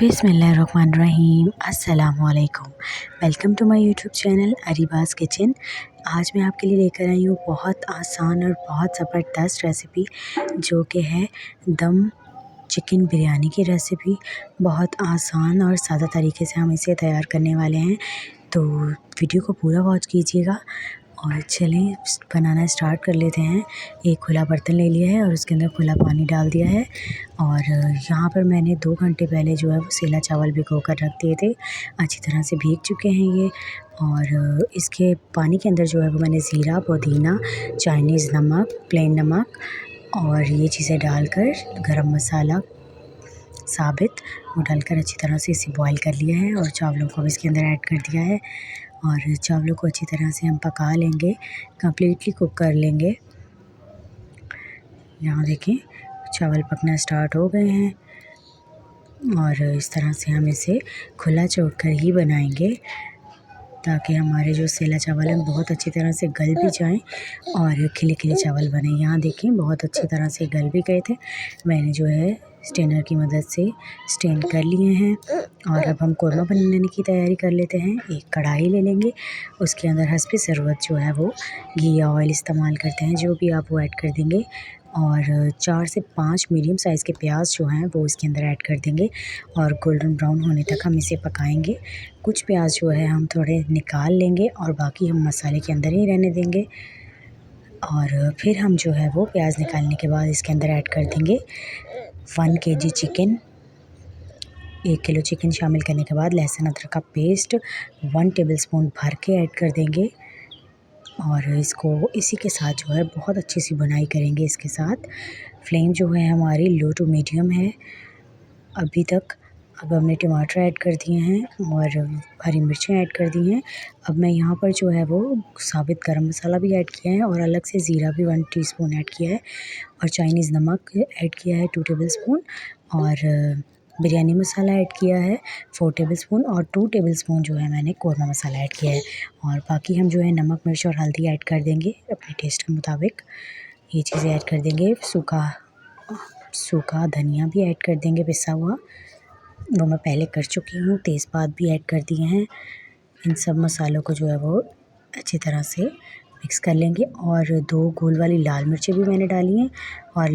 बिस्मिल्लाहिर्रहमानिर्रहीम। अस्सलामुअलैकुम। Welcome to my YouTube channel अरीबाज़ किचन। आज मैं आपके लिए लेकर आई हूँ बहुत आसान और बहुत ज़बरदस्त रेसिपी, जो कि है दम चिकन बिरयानी की रेसिपी। बहुत आसान और सादा तरीके से हम इसे तैयार करने वाले हैं, तो वीडियो को पूरा वॉच कीजिएगा। और चलें बनाना स्टार्ट कर लेते हैं। एक खुला बर्तन ले लिया है और उसके अंदर खुला पानी डाल दिया है। और यहाँ पर मैंने 2 घंटे पहले जो है वो सेला चावल भिगो कर रख दिए थे। अच्छी तरह से भीग चुके हैं ये। और इसके पानी के अंदर जो है वो मैंने ज़ीरा, पुदीना, चाइनीज़ नमक, प्लेन नमक और ये चीज़ें डालकर, गरम मसाला साबित, वो डालकर अच्छी तरह से इसे बॉईल कर लिया है। और चावलों को भी इसके अंदर ऐड कर दिया है और चावलों को अच्छी तरह से हम पका लेंगे, कम्प्लीटली कुक कर लेंगे। यहाँ देखें चावल पकना स्टार्ट हो गए हैं। और इस तरह से हम इसे खुला छोड़ कर ही बनाएंगे, ताकि हमारे जो सेला चावल हैं बहुत अच्छी तरह से गल भी जाएं और खिले खिले चावल बने। यहाँ देखें बहुत अच्छी तरह से गल भी गए थे। मैंने जो है स्टेनर की मदद से स्टेन कर लिए हैं। और अब हम कोरमा बनाने की तैयारी कर लेते हैं। एक कढ़ाई ले लेंगे, उसके अंदर हस्बे ज़रूरत जो है वो घी या ऑयल इस्तेमाल करते हैं, जो भी आप वो ऐड कर देंगे। और 4 से 5 मीडियम साइज़ के प्याज जो हैं वो इसके अंदर ऐड कर देंगे और गोल्डन ब्राउन होने तक हम इसे पकाएंगे। कुछ प्याज जो है हम थोड़े निकाल लेंगे और बाकी हम मसाले के अंदर ही रहने देंगे। और फिर हम जो है वो प्याज निकालने के बाद इसके अंदर ऐड कर देंगे 1 केजी चिकन। 1 किलो चिकन शामिल करने के बाद लहसुन अदरक का पेस्ट 1 टेबलस्पून भर के ऐड कर देंगे। और इसको इसी के साथ जो है बहुत अच्छी सी बुनाई करेंगे। इसके साथ फ्लेम जो है हमारी लो टू मीडियम है अभी तक। अब हमने टमाटर ऐड कर दिए हैं और हरी मिर्चें ऐड कर दी हैं। अब मैं यहाँ पर जो है वो साबित गरम मसाला भी ऐड किया है और अलग से ज़ीरा भी 1 टीस्पून ऐड किया है और चाइनीज़ नमक ऐड किया है 2 टेबलस्पून और बिरयानी मसाला ऐड किया है 4 टेबलस्पून और 2 टेबलस्पून जो है मैंने कोरमा मसाला ऐड किया है। और बाकी हम जो है नमक, मिर्च और हल्दी ऐड कर देंगे अपने टेस्ट के मुताबिक। ये चीज़ें ऐड कर देंगे। सूखा धनिया भी ऐड कर देंगे पिसा हुआ, वो मैं पहले कर चुकी हूँ। तेज़पात भी ऐड कर दिए हैं। इन सब मसालों को जो है वो अच्छी तरह से मिक्स कर लेंगे। और 2 गोल वाली लाल मिर्चें भी मैंने डाली हैं और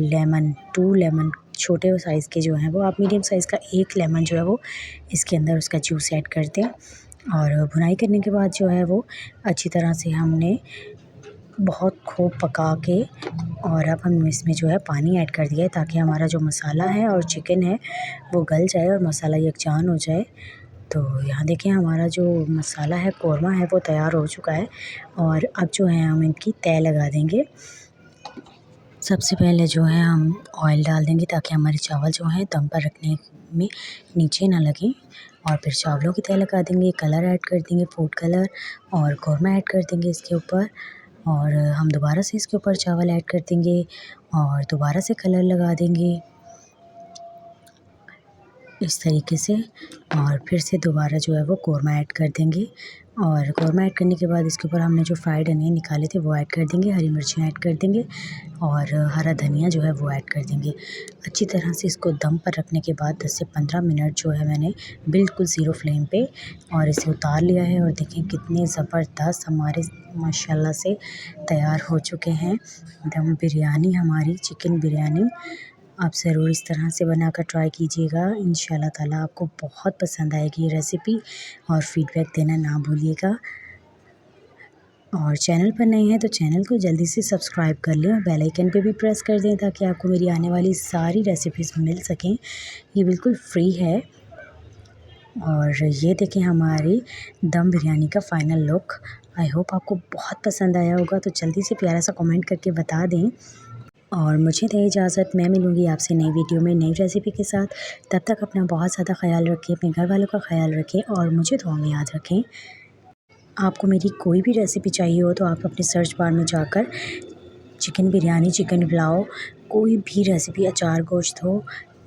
2 लेमन छोटे साइज़ के जो हैं वो, आप मीडियम साइज़ का 1 लेमन जो है वो इसके अंदर उसका जूस ऐड कर दें। और भुनाई करने के बाद जो है वो अच्छी तरह से हमने बहुत खूब पका के, और अब हम इसमें जो है पानी ऐड कर दिया है, ताकि हमारा जो मसाला है और चिकन है वो गल जाए और मसाला यकजान हो जाए। तो यहाँ देखिए हमारा जो मसाला है, कोरमा है, वो तैयार हो चुका है। और अब जो है हम इनकी तह लगा देंगे। सबसे पहले जो है हम ऑयल डाल देंगे, ताकि हमारे चावल जो हैं दम पर रखने में नीचे ना लगें। और फिर चावलों की तह लगा देंगे, कलर ऐड कर देंगे फूड कलर, और कोरमा ऐड कर देंगे इसके ऊपर। और हम दोबारा से इसके ऊपर चावल ऐड कर देंगे और दोबारा से कलर लगा देंगे इस तरीके से। और फिर से दोबारा जो है वो कोरमा ऐड कर देंगे। और कोरमा ऐड करने के बाद इसके ऊपर हमने जो फ्राइड अनियन निकाले थे वो ऐड कर देंगे, हरी मिर्चें ऐड कर देंगे और हरा धनिया जो है वो ऐड कर देंगे। अच्छी तरह से इसको दम पर रखने के बाद 10 से 15 मिनट जो है मैंने बिल्कुल ज़ीरो फ्लेम पे और इसे उतार लिया है। और देखें कितने ज़बरदस्त हमारे माशाल्लाह से तैयार हो चुके हैं दम बिरयानी, हमारी चिकन बिरयानी। आप ज़रूर इस तरह से बनाकर ट्राई कीजिएगा। इंशाल्लाह ताला आपको बहुत पसंद आएगी ये रेसिपी, और फ़ीडबैक देना ना भूलिएगा। और चैनल पर नए हैं तो चैनल को जल्दी से सब्सक्राइब कर लें और बेल आइकन पे भी प्रेस कर दें, ताकि आपको मेरी आने वाली सारी रेसिपीज़ मिल सकें। ये बिल्कुल फ्री है। और ये देखें हमारी दम बिरयानी का फ़ाइनल लुक। आई होप आपको बहुत पसंद आया होगा, तो जल्दी से प्यारा सा कमेंट करके बता दें। और मुझे दें इजाज़त, मैं मिलूँगी आपसे नई वीडियो में नई रेसिपी के साथ। तब तक अपना बहुत ज़्यादा ख़याल रखें, अपने घर वालों का ख़याल रखें और मुझे दुआ में याद रखें। आपको मेरी कोई भी रेसिपी चाहिए हो तो आप अपने सर्च बार में जाकर चिकन बिरयानी, चिकन पुलाव, कोई भी रेसिपी, अचार गोश्त हो,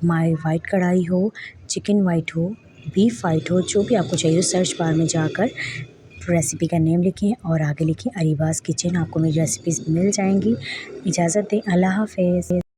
माई वाइट कढ़ाई हो, चिकन वाइट हो, बीफ वाइट हो, जो भी आपको चाहिए सर्च बार में जाकर रेसिपी का नेम लिखें और आगे लिखें अरीबाज़ किचन। आपको मेरी रेसिपीज़ मिल जाएंगी। इजाज़त दें, अल्लाह हाफ़िज़।